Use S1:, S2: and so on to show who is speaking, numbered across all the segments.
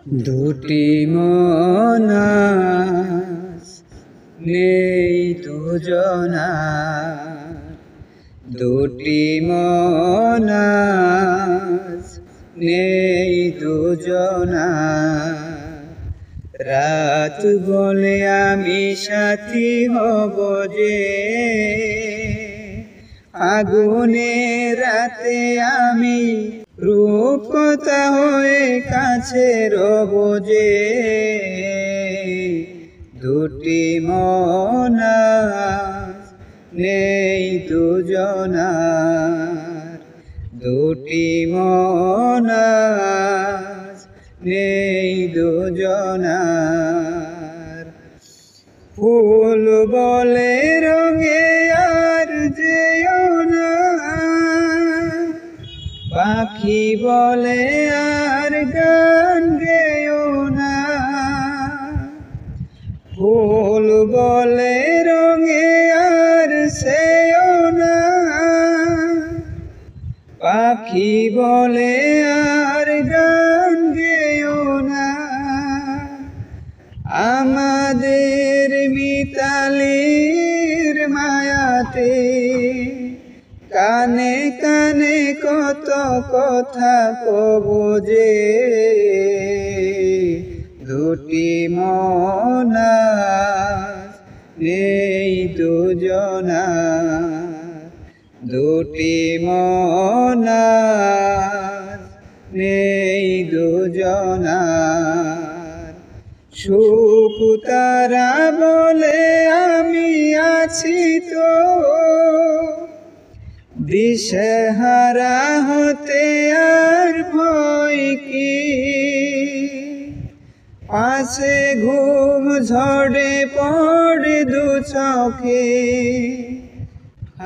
S1: দুটি মন আজ নেই দুজনার, দুটি মন আজ নেই দুজনার। রাত বলে আমি সাথী হব যে, আগুনের রাতে আমি রূপকথা হয়ে কাছে রব যে। দুটি মন আজ নেই দুজনার, দুটি মন আজ নেই দুজনার। ফুল বলে রঙে আর যেও না, পাখি বলে আর গান গেও না। ফুল বলে রঙে আর সেও না, পাখি বলে আর গান গেও না। আমাদের মিতালির মায়াতে কানে কানে কত কথা কব যে। দুটি মন আজ নেই দুজনার, দুটি মন আজ নেই দুজনার। সুখ তারা বলে আমি আছি তো, দিশেহারা হতে আর ভয় কি। পাশে ঘুম ঝরে পড়ে দু চোখে,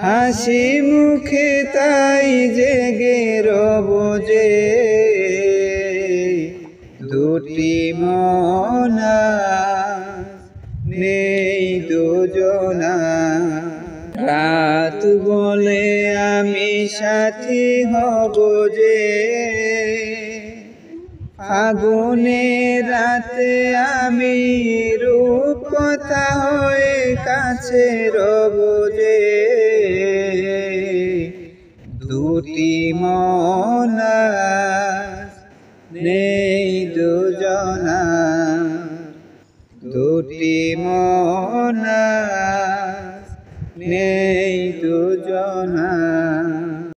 S1: হাসি মুখে তাই জেগে রব যে। দুটি মন আজ নেই দুজনার। রাত বলে আমি সাথী হব যে, ফাগুনের রাতে আমি রূপকথা হয়ে কাছে রব যে। দুটি মন আজ নেই দুজনার, দুটি মন আজ নেই দুজনার।